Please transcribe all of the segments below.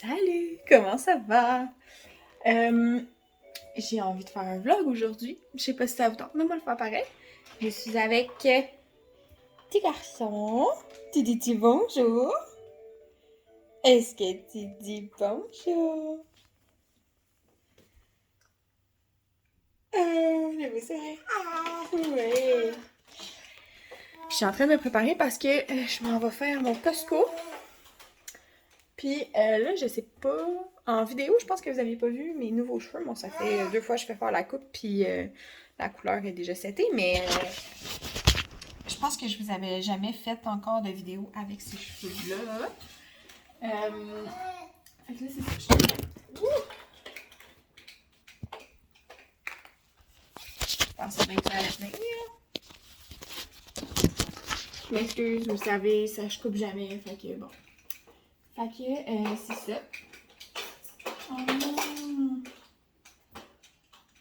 Salut, comment ça va? J'ai envie de faire un vlog aujourd'hui. Je sais pas si ça vous tente, mais moi le faire pareil. Je suis avec petit garçon. Tu dis bonjour? Est-ce que tu dis bonjour? Le vous serez. Oui. Je suis en train de me préparer parce que je m'en vais faire mon Costco. Puis là, je sais pas. En vidéo, je pense que vous n'aviez pas vu mes nouveaux cheveux. Bon, ça fait 2 fois que je fais faire la coupe, puis la couleur est déjà setée, mais je pense que je vous avais jamais fait encore de vidéo avec ces cheveux-là. Fait que là, c'est ça. Je pense bien que ça allait tenir. Je m'excuse, vous savez, ça je coupe jamais. Fait que bon. Fait que c'est ça.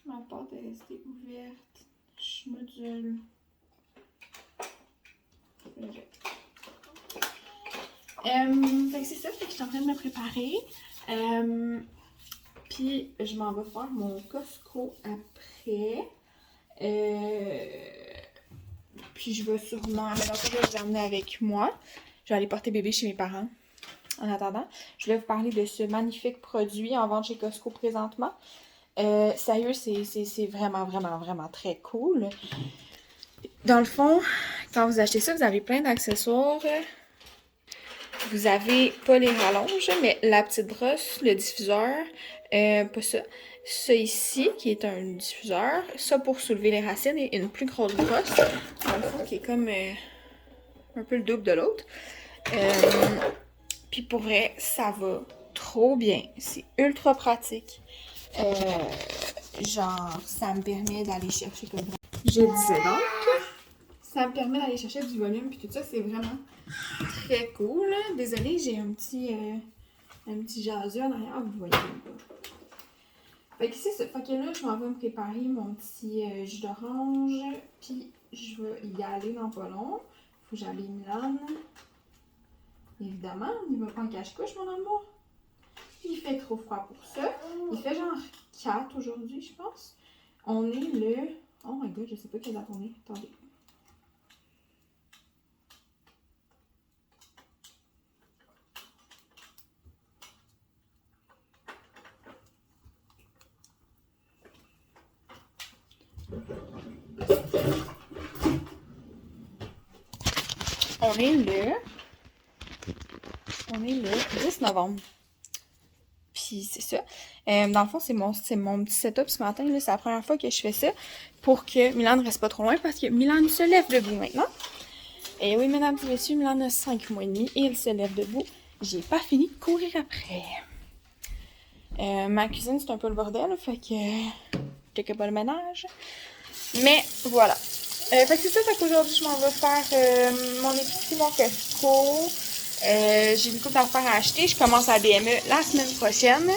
Ma porte est restée ouverte. Je module. Fait que c'est ça, fait que je suis en train de me préparer. Puis je m'en vais faire mon Costco après. Puis je vais sûrement. Mais dans ce cas, je vais vous emmener avec moi. Je vais aller porter bébé chez mes parents. En attendant, je voulais vous parler de ce magnifique produit en vente chez Costco présentement. Sérieux, c'est vraiment, vraiment, vraiment très cool. Dans le fond, quand vous achetez ça, vous avez plein d'accessoires. Vous avez pas les rallonges, mais la petite brosse, le diffuseur, pas ça. Ça ici, qui est un diffuseur. Ça pour soulever les racines et une plus grosse brosse. Dans le fond, qui est comme un peu le double de l'autre. Puis pour vrai, ça va trop bien. C'est ultra pratique. Genre, ça me permet d'aller chercher comme ça. Je disais donc, ça me permet d'aller chercher du volume puis tout ça, c'est vraiment très cool. Désolée, j'ai un petit jaseux en arrière, vous voyez pas. Fait que c'est ça. Fait que là, je m'en vais me préparer mon petit jus d'orange. Puis je vais y aller dans pas long. Faut que j'habille Milan. Évidemment, il va pas en cache-couche, mon amour. Il fait trop froid pour ça. Il fait genre 4 aujourd'hui, je pense. On est le... Oh my god, je sais pas quelle date on est. Attendez. On est le 10 novembre. Puis c'est ça. Dans le fond, c'est mon petit setup ce matin. C'est la première fois que je fais ça pour que Milan ne reste pas trop loin parce que Milan se lève debout maintenant. Et oui, mesdames et messieurs, Milan a 5 mois et demi et il se lève debout. J'ai pas fini de courir après. Ma cuisine, c'est un peu le bordel, fait que je pas le ménage. Mais voilà. Fait que c'est ça, fait qu'aujourd'hui, je m'en vais faire mon épicerie, mon Costco. J'ai une couple d'affaires à acheter. Je commence à BME la semaine prochaine.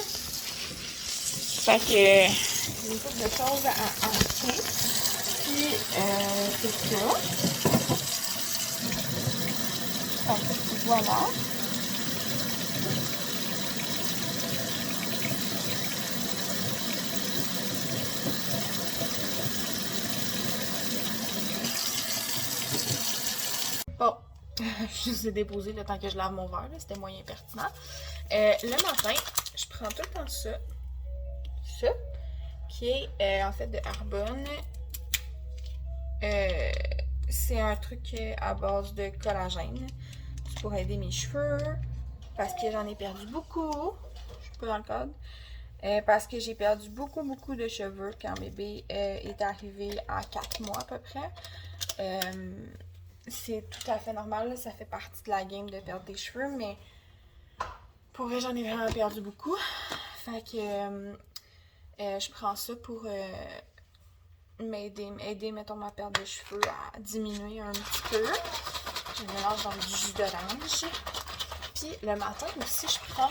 Fait que j'ai une couple de choses à acheter. Puis, c'est ça. Fait que voilà. Bon, je vous ai déposé le temps que je lave mon verre, c'était moyen pertinent. Le matin, je prends tout le temps ça, qui est en fait de Arbonne. C'est un truc à base de collagène. C'est pour aider mes cheveux, parce que j'en ai perdu beaucoup. Je suis pas dans le code. Parce que j'ai perdu beaucoup de cheveux quand bébé est arrivé à 4 mois à peu près. C'est tout à fait normal, ça fait partie de la game de perdre des cheveux, mais pour vrai, j'en ai vraiment perdu beaucoup. Fait que je prends ça pour aider, mettons, ma perte de cheveux à diminuer un petit peu. Je le mélange dans du jus d'orange. Puis le matin aussi, je prends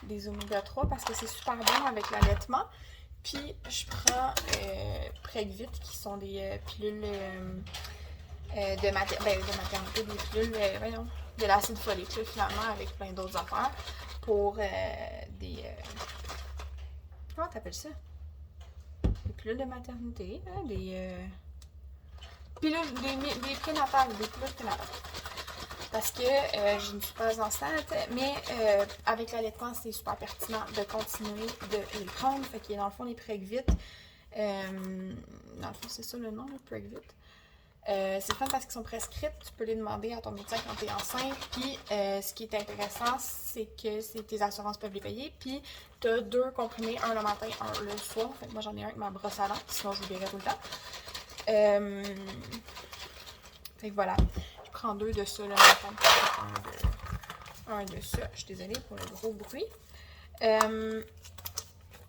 des oméga 3 parce que c'est super bon avec l'allaitement. Puis je prends Pregvit qui sont des pilules de maternité, des pilules, voyons, de l'acide folique, là, finalement, avec plein d'autres affaires, pour des... comment t'appelles ça? Des pilules de maternité, hein? Des pilules, des prénatales, des pilules prénatales. Parce que je ne suis pas enceinte, mais avec l'allaitement, c'est super pertinent de continuer de les prendre. Fait qu'il y a dans le fond les Pregvit. Dans le fond, c'est ça le nom, le Pregvit. C'est le fun parce qu'ils sont prescrites. Tu peux les demander à ton médecin quand tu es enceinte. Puis, ce qui est intéressant, c'est que tes assurances peuvent les payer. Puis, tu as 2 comprimés, un le matin, un le soir. Fait que moi, j'en ai un avec ma brosse à dents, sinon je l'oublierai tout le temps. Fait que voilà. Je prends 2 de ça le matin. Un de ça. Je suis désolée pour le gros bruit.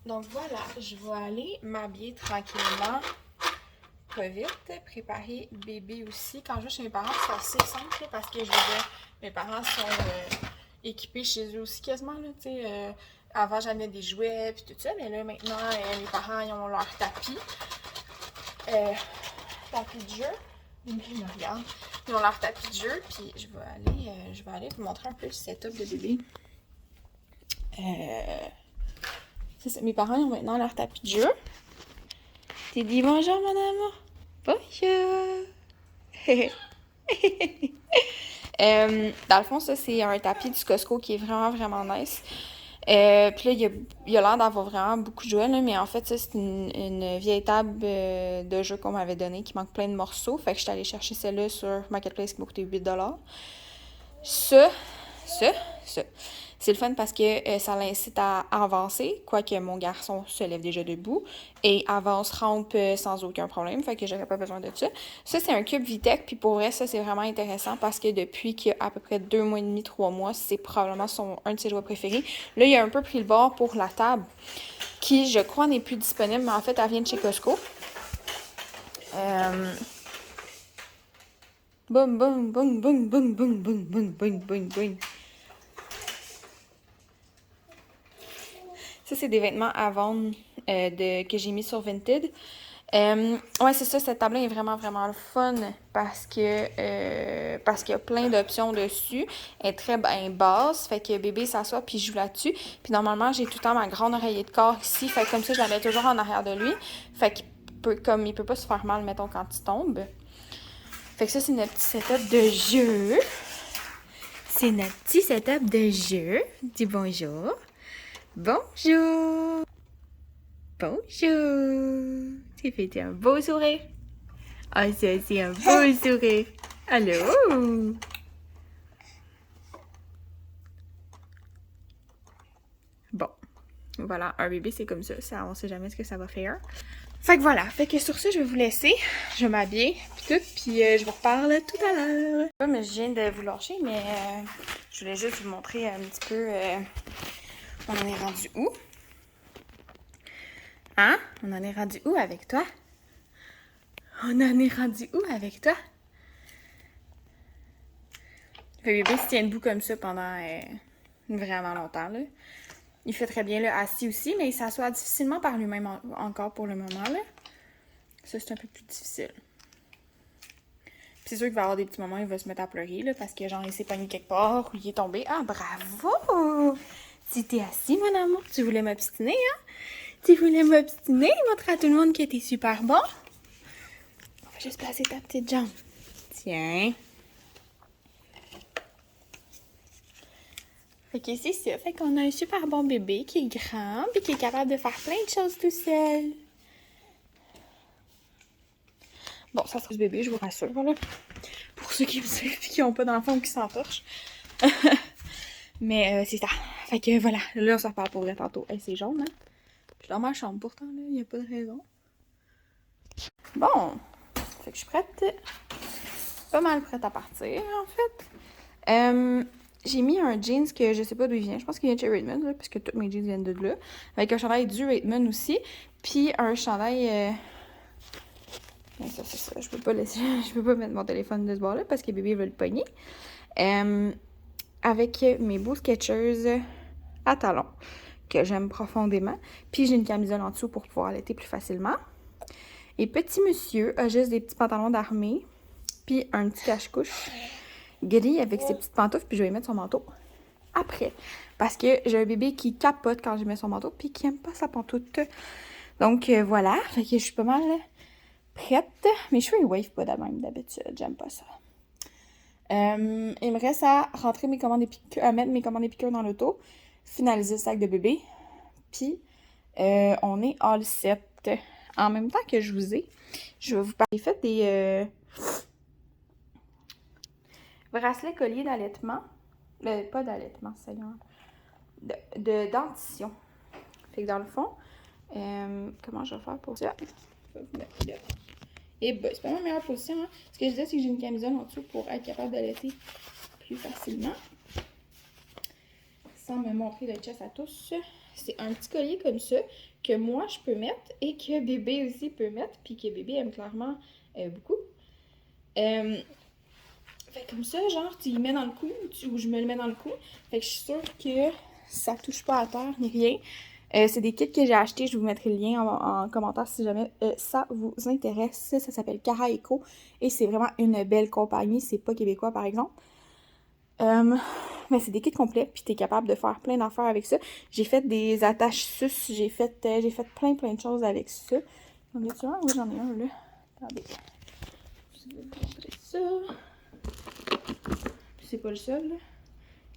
Donc voilà, je vais aller m'habiller tranquillement. Pas vite, préparer bébé aussi. Quand je vais chez mes parents, c'est assez simple là, parce que je veux dire, mes parents sont équipés chez eux aussi quasiment. Là, avant, j'amenais des jouets et tout ça, mais là maintenant, mes parents ils ont leur tapis. Tapis de jeu. Ils me regardent. Ils ont leur tapis de jeu, puis je vais aller vous montrer un peu le setup de bébé. C'est ça, mes parents ils ont maintenant leur tapis de jeu. T'es dit bonjour mon amour. Bonjour! Dans le fond, ça, c'est un tapis du Costco qui est vraiment, vraiment nice. Puis là, il a l'air d'avoir vraiment beaucoup de jouets, là, mais en fait, ça, c'est une vieille table de jeu qu'on m'avait donnée qui manque plein de morceaux. Fait que je suis allée chercher celle-là sur Marketplace qui m'a coûté 8$. Ça. C'est le fun parce que ça l'incite à avancer, quoique mon garçon se lève déjà debout et avance, rampe sans aucun problème, fait que j'aurais pas besoin de ça. Ça, c'est un cube Vitech, puis pour vrai, ça, c'est vraiment intéressant parce que depuis qu'il y a à peu près 2 mois et demi, 3 mois, c'est probablement un de ses jouets préférés. Là, il a un peu pris le bord pour la table, qui, je crois, n'est plus disponible, mais en fait, elle vient de chez Costco. Boum, boum, boum, boum, boum, boum, boum, boum, boum, boum, boum. Ça, c'est des vêtements à vendre que j'ai mis sur Vinted. Ouais, c'est ça, cette table-là est vraiment, vraiment le fun parce qu'il y a plein d'options dessus. Elle est très basse, fait que bébé s'assoit puis joue là-dessus. Puis normalement, j'ai tout le temps ma grande oreiller de corps ici, fait que comme ça, je la mets toujours en arrière de lui. Fait qu'il peut pas se faire mal, mettons, quand il tombe. Fait que ça, c'est notre petit setup de jeu. C'est notre petit setup de jeu. Dis bonjour. Bonjour! Bonjour! Tu fais un beau sourire? Ah, ça, c'est un beau sourire! Allô? Bon, voilà, un bébé, c'est comme ça. On sait jamais ce que ça va faire. Fait que voilà, fait que sur ça, je vais vous laisser. Je vais m'habiller, puis tout, puis je vous reparle tout à l'heure. Mais je viens de vous lâcher, mais je voulais juste vous montrer un petit peu... on en est rendu où? Hein? On en est rendu où avec toi? On en est rendu où avec toi? Le bébé se tient debout comme ça pendant vraiment longtemps, là. Il fait très bien là, assis aussi, mais il s'assoit difficilement par lui-même encore pour le moment, là. Ça, c'est un peu plus difficile. Puis c'est sûr qu'il va y avoir des petits moments où il va se mettre à pleurer, là, parce que genre, il s'est pogné quelque part ou il est tombé. Ah, bravo! Si t'es assis, mon amour, tu voulais m'obstiner, hein? Tu voulais m'obstiner? Montre à tout le monde que t'es super bon. On va juste placer ta petite jambe. Tiens. Fait que c'est ça. Fait qu'on a un super bon bébé qui est grand et qui est capable de faire plein de choses tout seul. Bon, ça c'est ce bébé, je vous rassure, là. Pour ceux qui me suivent et qui n'ont pas d'enfants ou qui s'entorchent. Mais c'est ça. Fait que voilà, là on s'en reparle pour vrai tantôt. Hey, c'est jaune, hein? Je suis dans ma chambre pourtant, là, il n'y a pas de raison. Bon, fait que je suis prête. Pas mal prête à partir, en fait. J'ai mis un jeans que je sais pas d'où il vient. Je pense qu'il vient de chez Redmond, là, parce que tous mes jeans viennent de là. Avec un chandail du Redmond aussi. Puis un chandail... ça, c'est ça. Je peux pas mettre mon téléphone de ce bord-là parce que bébé veut le pogner. Avec mes beaux Skechers à talons que j'aime profondément. Puis j'ai une camisole en dessous pour pouvoir allaiter plus facilement. Et petit monsieur a juste des petits pantalons d'armée. Puis un petit cache-couche. gris avec ses petites pantoufles, puis je vais lui mettre son manteau après. Parce que j'ai un bébé qui capote quand je mets son manteau, puis qui aime pas sa pantoute. Donc voilà, fait que je suis pas mal prête. Mes cheveux, ils wave pas de même d'habitude, j'aime pas ça. Il me reste à rentrer mes commandes à mettre mes commandes épicures dans l'auto, finaliser le sac de bébé, puis on est all set. En même temps que je vous ai, je vais vous parler. J'ai fait des bracelets colliers d'allaitement, pas d'allaitement, Seigneur, de dentition. Fait que dans le fond, comment je vais faire pour ça? Et ben, c'est pas ma meilleure position. Hein? Ce que je disais, c'est que j'ai une camisole en dessous pour être capable d'allaiter plus facilement. Sans me montrer le chest à tous. C'est un petit collier comme ça que moi je peux mettre et que bébé aussi peut mettre. Puis que bébé aime clairement beaucoup. Fait comme ça, genre, tu le mets dans le cou ou je me le mets dans le cou. Fait que je suis sûre que ça touche pas à terre ni rien. C'est des kits que j'ai achetés. Je vous mettrai le lien en commentaire si jamais ça vous intéresse. Ça s'appelle Cara Eco et c'est vraiment une belle compagnie. C'est pas québécois, par exemple. Mais c'est des kits complets, puis t'es capable de faire plein d'affaires avec ça. J'ai fait des attaches sus, j'ai fait plein de choses avec ça. J'en ai-tu un? Oui, j'en ai un, là. Attendez. Je vais vous montrer ça. C'est pas le seul, là.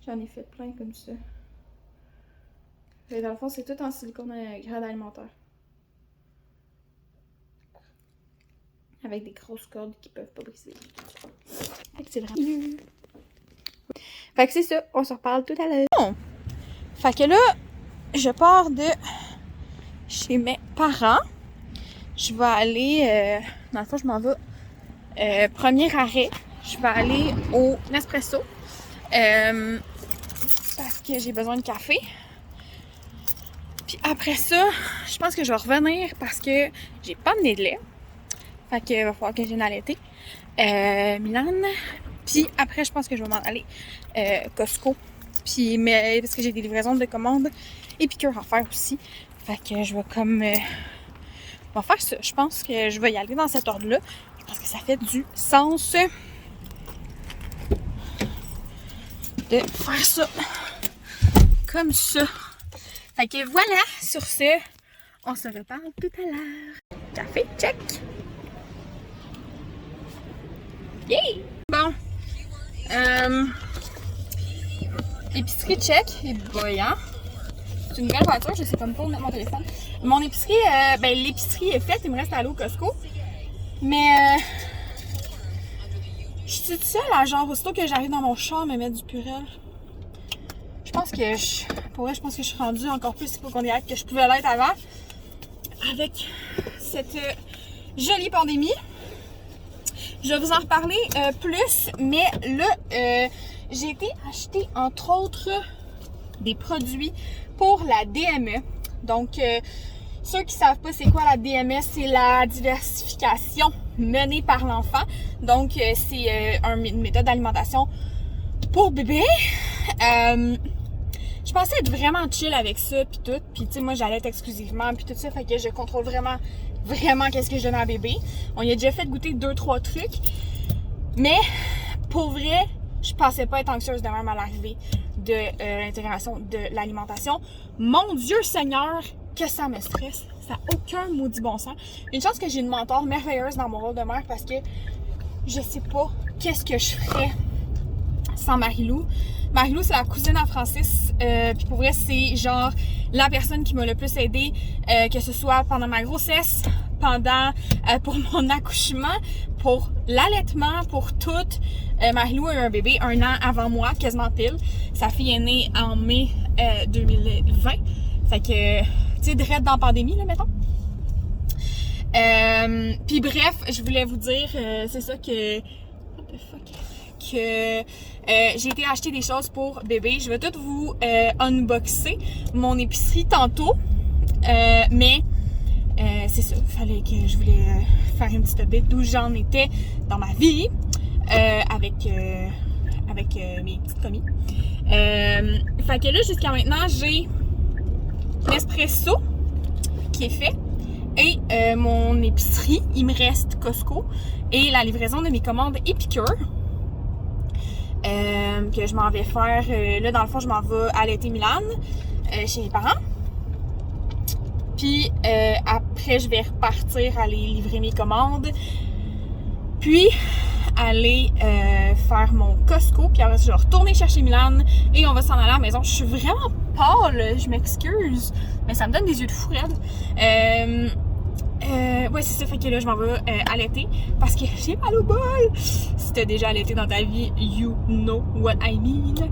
J'en ai fait plein comme ça. Et dans le fond, c'est tout en silicone grade alimentaire. Avec des grosses cordes qui peuvent pas briser. Fait que c'est vraiment... Fait que c'est ça, on se reparle tout à l'heure. Bon. Fait que là, je pars de chez mes parents. Je vais aller, dans le fond, je m'en vais, premier arrêt, je vais aller au Nespresso. Parce que j'ai besoin de café. Puis après ça, je pense que je vais revenir parce que j'ai pas amené de lait. Fait que va falloir que je vienne allaiter. Milan. Puis après, je pense que je vais m'en aller Costco. Puis, parce que j'ai des livraisons de commandes épicures à faire aussi. Fait que je vais comme... on va faire ça. Je pense que je vais y aller dans cet ordre-là. Je pense que ça fait du sens de faire ça comme ça. Fait que voilà, sur ce, on se reparle tout à l'heure. Café, check! Yay! Bon. Épicerie check et boyant. C'est une nouvelle voiture, je sais comme pas où mettre mon téléphone. Mon épicerie, l'épicerie est faite, il me reste à aller au Costco. Mais je suis toute seule à genre, aussitôt que j'arrive dans mon char, me mettre du Purell. Je pense que je pense que je suis rendue encore plus hypocondriaque que je pouvais l'être avant. Avec cette jolie pandémie. Je vais vous en reparler plus, mais là, j'ai été acheter entre autres des produits pour la DME. Donc, ceux qui ne savent pas c'est quoi la DME, c'est la diversification menée par l'enfant. Donc, c'est une méthode d'alimentation pour bébé. Je pensais être vraiment chill avec ça, puis tout. Puis, tu sais, moi, j'allais exclusivement, puis tout ça. Fait que je contrôle vraiment qu'est-ce que je donne à bébé. On y a déjà fait goûter 2-3 trucs. Mais, pour vrai, je pensais pas être anxieuse de même à l'arrivée de l'intégration de l'alimentation. Mon Dieu Seigneur, que ça me stresse. Ça n'a aucun maudit bon sens. Une chance que j'ai une mentor merveilleuse dans mon rôle de mère parce que je sais pas qu'est-ce que je ferais sans Marie-Lou. Marie-Lou, c'est la cousine à Francis. Puis pour vrai, c'est genre la personne qui m'a le plus aidée, que ce soit pendant ma grossesse, pour mon accouchement, pour l'allaitement, pour tout. Marie-Lou a eu un bébé 1 an avant moi, quasiment pile. Sa fille est née en mai 2020. Fait que, tu sais, direct dans la pandémie, là, mettons. Puis bref, je voulais vous dire, c'est ça que... What the fuck? Que j'ai été acheter des choses pour bébé. Je vais tout vous unboxer mon épicerie tantôt. Mais c'est ça, il fallait que je voulais faire une petite update d'où j'en étais dans ma vie avec mes petites commis. Fait que là, jusqu'à maintenant, j'ai Nespresso qui est fait et mon épicerie. Il me reste Costco et la livraison de mes commandes épicures. Puis je m'en vais faire, là dans le fond je m'en vais allaiter Milan chez mes parents. Puis après je vais repartir aller livrer mes commandes. Puis aller faire mon Costco. Puis après je vais retourner chercher Milan et on va s'en aller à la maison. Je suis vraiment pâle, je m'excuse. Mais ça me donne des yeux de fou raide. Ouais, c'est ça, fait que là, je m'en vais allaiter parce que j'ai mal au bol. Si t'as déjà allaité dans ta vie, you know what I mean.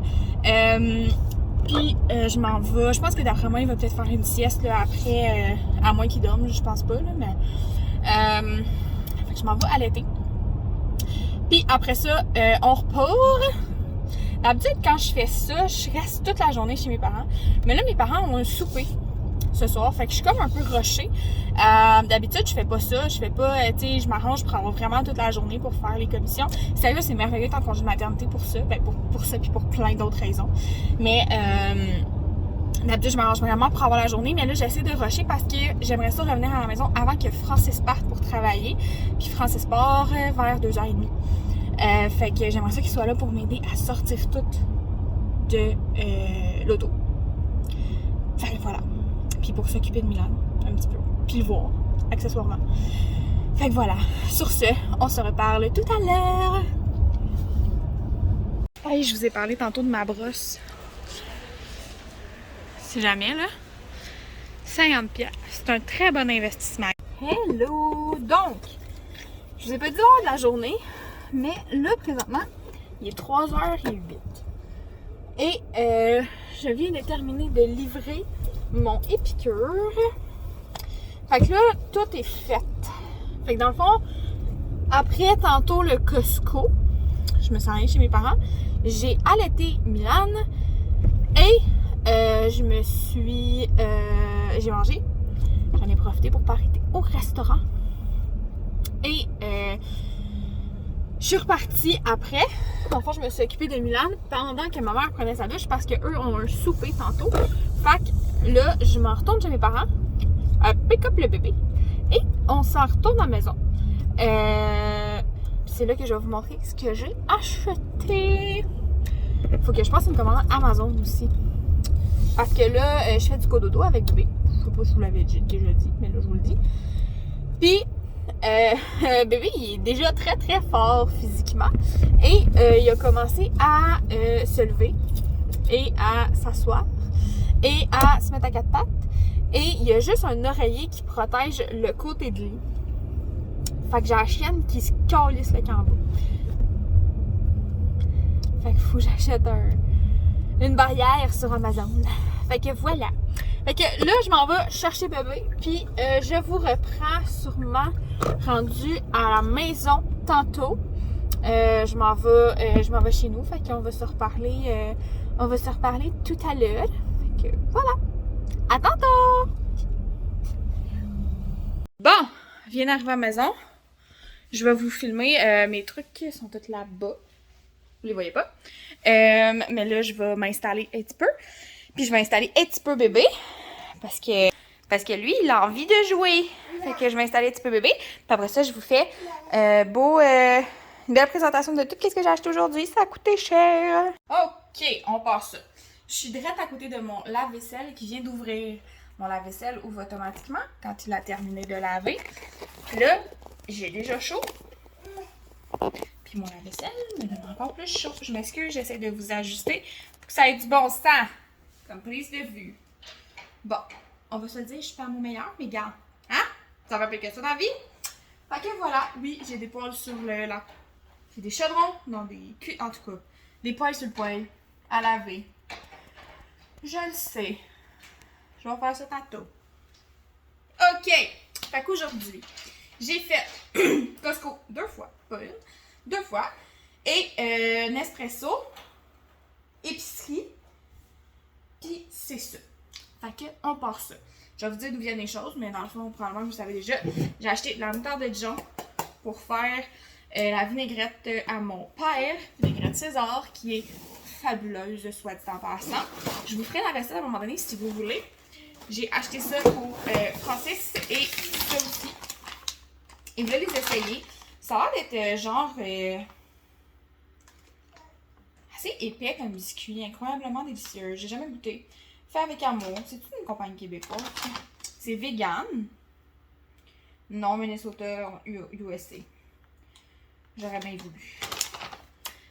Puis, je m'en vais. Je pense que d'après moi, il va peut-être faire une sieste là, après, à moins qu'il dorme, je pense pas, là, mais. Fait que je m'en vais allaiter. Puis après ça, on repart. D'habitude, quand je fais ça, je reste toute la journée chez mes parents. Mais là, mes parents ont un souper ce soir, fait que je suis comme un peu rushée. D'habitude, je fais pas ça, je fais pas, tu sais, je m'arrange pour avoir vraiment toute la journée pour faire les commissions. Sérieux, c'est merveilleux d'être en congé de maternité pour ça, ben pour ça puis pour plein d'autres raisons. Mais d'habitude, je m'arrange vraiment pour avoir la journée, mais là, j'essaie de rusher parce que j'aimerais ça revenir à la maison avant que Francis parte pour travailler. Puis Francis part vers 2h30. Fait que j'aimerais ça qu'il soit là pour m'aider à sortir tout de l'auto. Fait que voilà. Puis pour s'occuper de Milan, un petit peu. Puis le voir, accessoirement. Fait que voilà. Sur ce, on se reparle tout à l'heure. Hey, je vous ai parlé tantôt de ma brosse. Si jamais, là. 50$. C'est un très bon investissement. Hello! Donc, je vous ai pas dit l'heure de la journée, mais là, présentement, il est 3h08. Et je viens de terminer de livrer mon épicure. Fait que là, tout est fait. Fait que dans le fond, après tantôt le Costco, je me suis allée chez mes parents, j'ai allaité Milan et je me suis... j'ai mangé. J'en ai profité pour pas arrêter au restaurant. Et je suis repartie après. Dans le fond, je me suis occupée de Milan pendant que ma mère prenait sa douche parce qu'eux ont un souper tantôt. Fait que là, je m'en retourne chez mes parents, pick up le bébé et on s'en retourne à la maison. C'est là que je vais vous montrer ce que j'ai acheté. Faut que je fasse une commande Amazon aussi. Parce que là, je fais du cododo avec bébé. Je sais pas si je vous l'avais déjà dit, mais là, je vous le dis. Puis, bébé, il est déjà très très fort physiquement et il a commencé à se lever et à s'asseoir et à se mettre à quatre pattes et il y a juste un oreiller qui protège le côté de lui. Fait que j'ai la chienne qui se calisse le camp en bas. Fait qu'il faut que j'achète une barrière sur Amazon. Fait que voilà. Fait que là, je m'en vais chercher bébé, puis je vous reprends sûrement rendu à la maison tantôt. Je m'en vais chez nous, fait qu'on va se reparler, tout à l'heure. Fait que voilà. À tantôt! Bon, je viens d'arriver à la maison. Je vais vous filmer. Mes trucs sont tous là-bas. Vous les voyez pas. Mais là, je vais m'installer un petit peu. Puis je vais installer un petit peu bébé. Parce que lui, il a envie de jouer. Fait que je vais installer un petit peu bébé. Puis après ça, je vous fais une belle présentation de tout ce que j'ai acheté aujourd'hui. Ça a coûté cher. OK, on passe ça. Je suis direct à côté de mon lave-vaisselle qui vient d'ouvrir. Mon lave-vaisselle ouvre automatiquement quand il a terminé de laver. Là, j'ai déjà chaud. Puis mon lave-vaisselle me donne encore plus chaud. Je m'excuse, j'essaie de vous ajuster pour que ça ait du bon sens. Comme prise de vue. Bon, on va se le dire, je suis pas à mon meilleur, mais gars, hein? Ça va plus que ça dans la vie? Fait que voilà, oui, j'ai des poils sur la... J'ai des chaudrons, non, en tout cas, des poils sur le poêle à laver. Je le sais. Je vais faire ça tantôt. OK, fait qu'aujourd'hui, j'ai fait Costco 2 fois, pas une, 2 fois, et Nespresso, épicerie, puis c'est ça. Fait que, on part ça. Je vais vous dire d'où viennent les choses, mais dans le fond, probablement que vous savez déjà. J'ai acheté de la moutarde de Dijon pour faire la vinaigrette à mon père, vinaigrette César, qui est fabuleuse, soit dit en passant. Je vous ferai la recette à un moment donné si vous voulez. J'ai acheté ça pour Francis et ça aussi. Et je vais les essayer. Ça a l'air d'être genre... assez épais comme biscuit, incroyablement délicieux. J'ai jamais goûté. Fait avec amour. C'est une compagnie québécoise. C'est vegan. Non, Minnesota, USA. J'aurais bien voulu.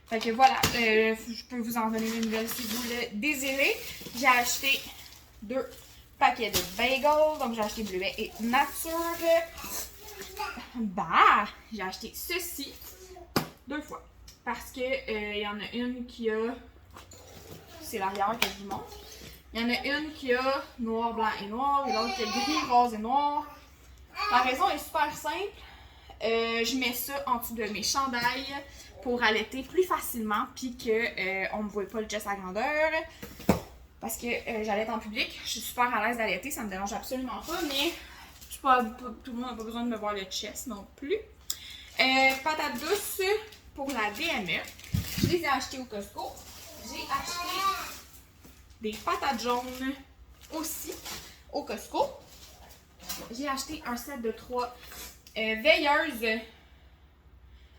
Fait que voilà, je peux vous en donner une nouvelle si vous le désirez. J'ai acheté 2 paquets de bagels. Donc j'ai acheté bleuet et nature. Bah, j'ai acheté ceci 2 fois. Parce que il y en a une qui a... C'est l'arrière que je vous montre. Il y en a une qui a noir, blanc et noir. Et l'autre qui a gris, rose et noir. La raison est super simple. Je mets ça en dessous de mes chandails pour allaiter plus facilement puis qu'on ne voit pas le chest à grandeur. Parce que j'allaite en public. Je suis super à l'aise d'allaiter. Ça me dérange absolument pas. Mais tout le monde n'a pas besoin de me voir le chest non plus. Patates douces pour la DME. Je les ai achetées au Costco. J'ai acheté des patates jaunes aussi au Costco. J'ai acheté un set de 3 veilleuses.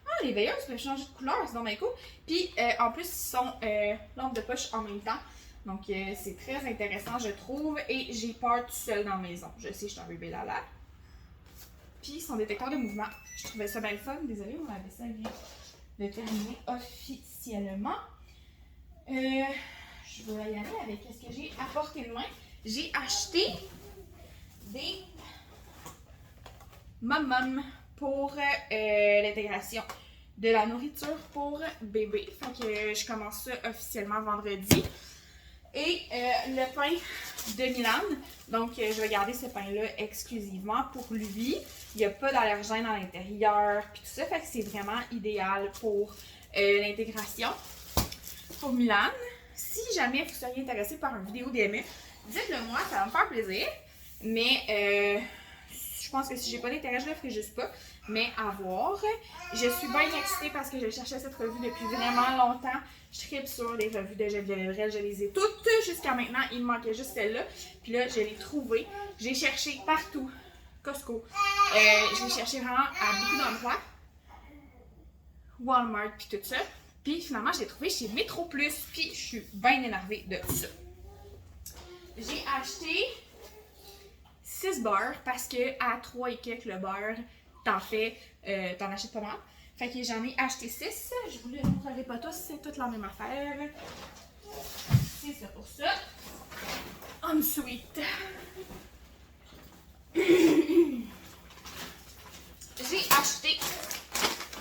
Ah, les veilleuses peuvent changer de couleur, c'est donc bien cool. Puis en plus, ils sont lampes de poche en même temps. Donc c'est très intéressant, je trouve. Et j'ai peur tout seul dans la maison. Je sais, je suis un bébé lala. Puis ils sont détecteurs de mouvement. Je trouvais ça bien le fun. Désolée, on avait ça vient de terminer officiellement. Je vais y aller avec ce que j'ai à portée de main. J'ai acheté des Mum pour l'intégration de la nourriture pour bébé. Fait que je commence ça officiellement vendredi. Et le pain de Milan. Donc, je vais garder ce pain-là exclusivement pour lui. Il n'y a pas d'allergène à l'intérieur. Puis tout ça, fait que c'est vraiment idéal pour l'intégration. Pour Milan, si jamais vous seriez intéressé par une vidéo DME, dites-le moi, ça va me faire plaisir. Mais je pense que si j'ai pas d'intérêt, je le ferai juste pas. Mais à voir. Je suis bien excitée parce que je cherchais cette revue depuis vraiment longtemps. Je tripe sur les revues de Geneviève Levrel. Je les ai toutes jusqu'à maintenant. Il me manquait juste celle-là. Puis là, je l'ai trouvée. J'ai cherché partout. Costco. Je l'ai cherché vraiment à beaucoup d'endroits. Walmart, puis tout ça. Puis finalement, je l'ai trouvé chez Metro Plus. Puis je suis bien énervée de ça. J'ai acheté 6 beurres parce que à 3 et quelques le beurre, t'en achètes pas mal. Fait que j'en ai acheté 6. Je vous les montrerai pas tous, c'est toute la même affaire. C'est ça pour ça. Ensuite, j'ai acheté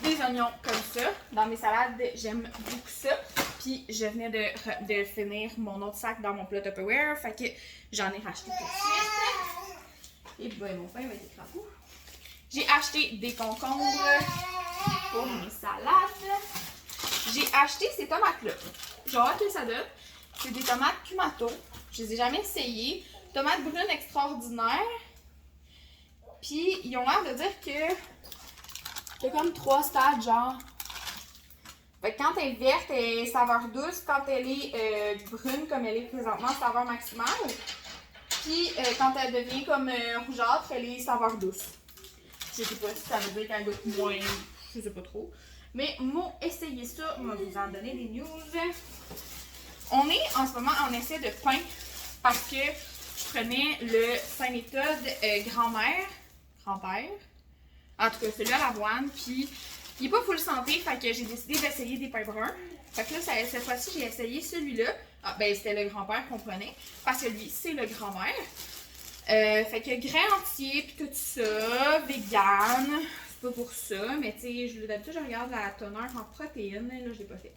des oignons comme ça. Dans mes salades, j'aime beaucoup ça. Puis je venais de finir mon autre sac dans mon plat Tupperware. Fait que j'en ai racheté tout de suite. Et ben, mon pain va être crapaud. J'ai acheté des concombres pour mes salades. J'ai acheté ces tomates-là. Je vais voir que ça donne. C'est des tomates Kumato. Je les ai jamais essayées. Tomates brunes extraordinaires. Puis, ils ont l'air de dire que c'est comme 3 stades, genre. Fait que quand elle est verte, elle est saveur douce. Quand elle est brune, comme elle est présentement, saveur maximale. Puis, quand elle devient comme rougeâtre, elle est saveur douce. Je sais pas si ça veut dire qu'elle goûte moins, je sais pas trop. Mais moi, essayez ça, on va vous en donner des news. On est en ce moment en essai de pain parce que je prenais le Saint-Méthode grand-père. En tout cas, celui à l'avoine, puis il n'est pas full santé, fait que j'ai décidé d'essayer des pains bruns. Fait que là, cette fois-ci, j'ai essayé celui-là. Ah, ben, c'était le grand-père qu'on prenait, parce que lui, c'est le grand-mère. Fait que grain entier, puis tout ça, vegan, c'est pas pour ça, mais tu sais, d'habitude, je regarde la teneur en protéines, là, je l'ai pas fait.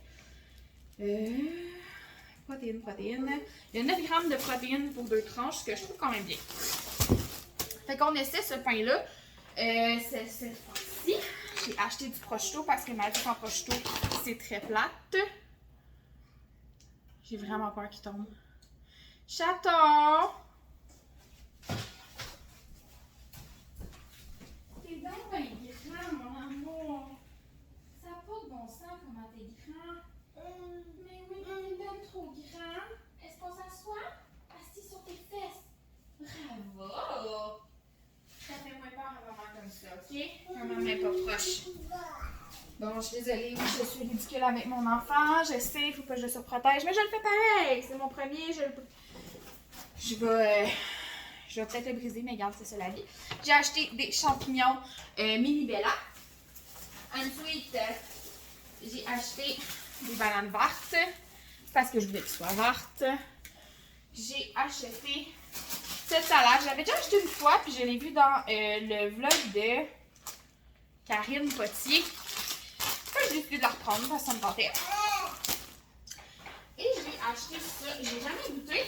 Protéines. Il y a 9 grammes de protéines pour 2 tranches, ce que je trouve quand même bien. Fait qu'on essaie ce pain-là. Cette fois-ci, j'ai acheté du prosciutto parce que ma vie en prosciutto, c'est très plate. J'ai vraiment peur qu'il tombe. Chaton! T'es donc bien grand, mon amour. Ça n'a pas de bon sens comment t'es grand. Mais oui, t'es bien trop grand. Est-ce qu'on s'assoit? Assis sur tes fesses. Bravo! Ça fait moins peur à maman comme ça, ok? Maman n'est pas proche. Bon, je suis désolée, je suis ridicule avec mon enfant, je sais, il faut que je le surprotège, mais je le fais pareil, c'est mon premier, je vais peut-être le briser, mais regarde, c'est ça la vie. J'ai acheté des champignons mini Bella. Ensuite, j'ai acheté des bananes vertes, parce que je voulais qu'elles soient vertes. J'ai acheté cette salade, je l'avais déjà acheté une fois, puis je l'ai vu dans le vlog de Karine Potier. J'ai décidé de la reprendre parce que ça me tentait. Et j'ai acheté ça. J'ai jamais goûté.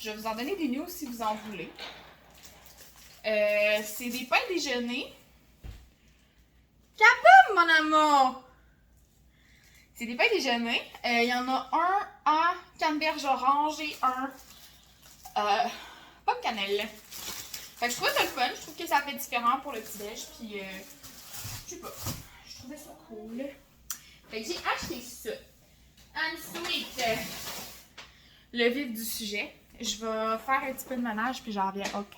Je vais vous en donner des news si vous en voulez. C'est des pains déjeuner. Capable, mon amour! C'est des pains déjeuner. Il y en a un à canneberge orange et un pomme cannelle. Fait que je trouve ça le fun. Je trouve que ça fait différent pour le petit-déj. Puis, je sais pas. Je trouvais ça cool. Fait que j'ai acheté ça. Ensuite, le vif du sujet. Je vais faire un petit peu de ménage puis j'en reviens. OK.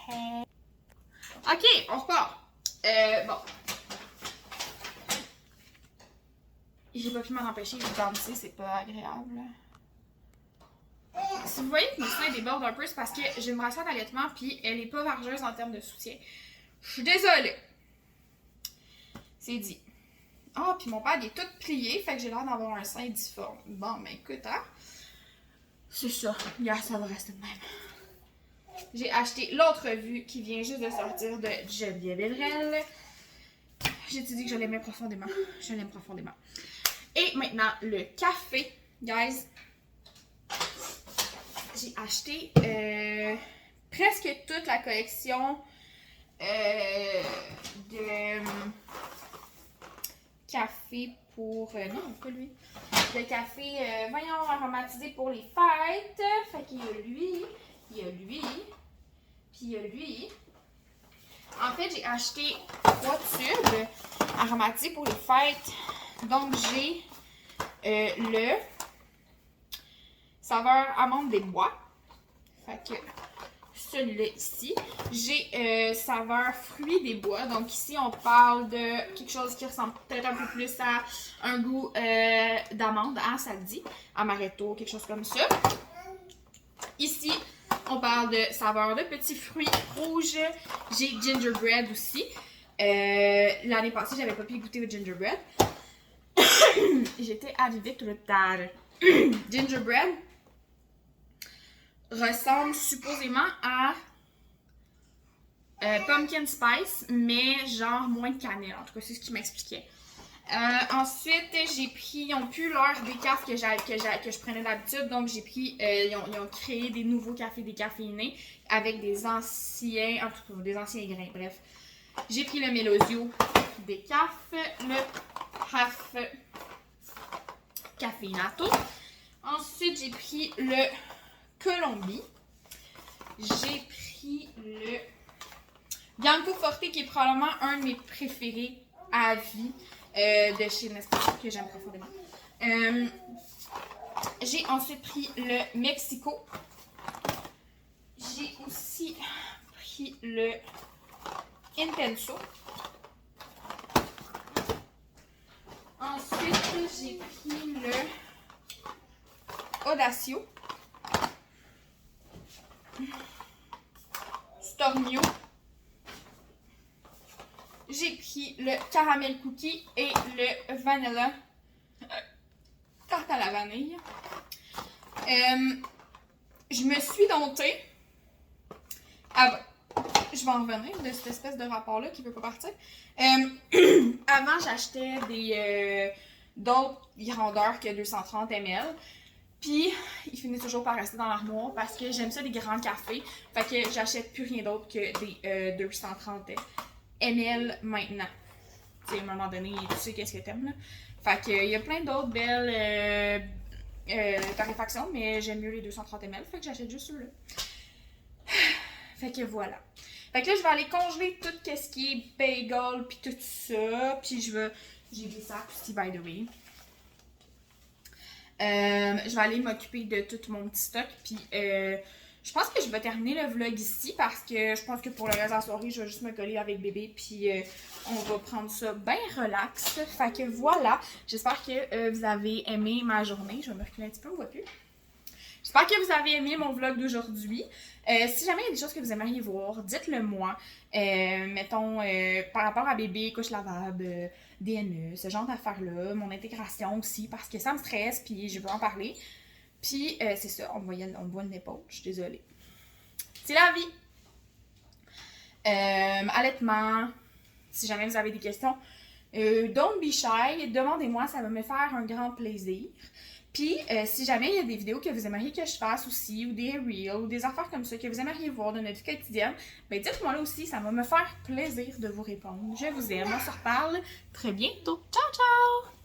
OK, on repart. Bon. J'ai pas pu m'en empêcher de danser, c'est pas agréable. Si vous voyez que mon sein déborde un peu, c'est parce que j'ai une brassière d'allaitement puis elle est pas vargeuse en termes de soutien. Je suis désolée. C'est dit. Ah, puis mon pad est tout plié, fait que j'ai l'air d'avoir un sein difforme. Bon, mais écoute, hein. C'est ça. Yeah, ça va rester de même. J'ai acheté l'autre revue qui vient juste de sortir de Geneviève Evrel. J'ai dit que je l'aimais profondément. Je l'aime profondément. Et maintenant, le café. Guys, j'ai acheté presque toute la collection de café pour... non, pas lui. Le café, voyons, aromatisé pour les fêtes. Fait qu'il y a lui, il y a lui, puis il y a lui. En fait, j'ai acheté 3 tubes aromatisés pour les fêtes. Donc, j'ai le saveur amande des bois. Fait que celui-là ici. J'ai saveur fruits des bois. Donc ici, on parle de quelque chose qui ressemble peut-être un peu plus à un goût d'amande, hein, ça le dit. Amaretto, quelque chose comme ça. Ici, on parle de saveur de petits fruits rouges. J'ai gingerbread aussi. L'année passée, j'avais pas pu goûter au gingerbread. J'étais arrivée trop tard. Gingerbread ressemble supposément à pumpkin spice, mais genre moins de cannelle. En tout cas, c'est ce qu'il m'expliquait. Ensuite, j'ai pris, ils ont plus leur décaf que je prenais d'habitude, donc j'ai pris, ils ont créé des nouveaux cafés décaféinés avec des anciens, en tout cas, des anciens grains, bref. J'ai pris le Melosio décaf, le Half Caffeinato. Ensuite, j'ai pris le Colombie. J'ai pris le Bianco Forte, qui est probablement un de mes préférés à vie de chez Nespresso, que j'aime profondément. J'ai ensuite pris le Mexico. J'ai aussi pris le Intenso. Ensuite, j'ai pris le Audacio. Stormio. J'ai pris le caramel cookie et le vanilla tarte à la vanille. Je me suis domptée. Je vais en revenir de cette espèce de rapport-là qui ne peut pas partir. Avant, j'achetais d'autres grandeurs que 230 ml. Puis, il finit toujours par rester dans l'armoire parce que j'aime ça les grands cafés. Fait que j'achète plus rien d'autre que des 230 ml maintenant. Tu sais, à un moment donné, tu sais qu'est-ce que t'aimes, là. Fait que il y a plein d'autres belles torréfactions, mais j'aime mieux les 230 ml. Fait que j'achète juste ceux-là. Fait que voilà. Fait que là, je vais aller congeler tout ce qui est bagel puis tout ça. Puis j'ai des sacs aussi, by the way. Je vais aller m'occuper de tout mon petit stock. Puis Je pense que je vais terminer le vlog ici parce que je pense que pour le reste de la soirée, je vais juste me coller avec bébé puis on va prendre ça bien relax. Fait que voilà, j'espère que vous avez aimé ma journée. Je vais me reculer un petit peu, on voit plus. J'espère que vous avez aimé mon vlog d'aujourd'hui. Si jamais il y a des choses que vous aimeriez voir, dites-le moi. Mettons, par rapport à bébé, couche lavable, DNE, ce genre d'affaires-là. Mon intégration aussi, parce que ça me stresse, puis je veux en parler. Puis, c'est ça, on me voit une épaule, je suis désolée. C'est la vie! Allaitement, si jamais vous avez des questions, don't be shy, demandez-moi, ça va me faire un grand plaisir. Puis, si jamais il y a des vidéos que vous aimeriez que je fasse aussi, ou des reels, ou des affaires comme ça que vous aimeriez voir de notre vie quotidienne, ben dites-moi là aussi, ça va me faire plaisir de vous répondre. Je vous aime, on se reparle très bientôt. Ciao, ciao!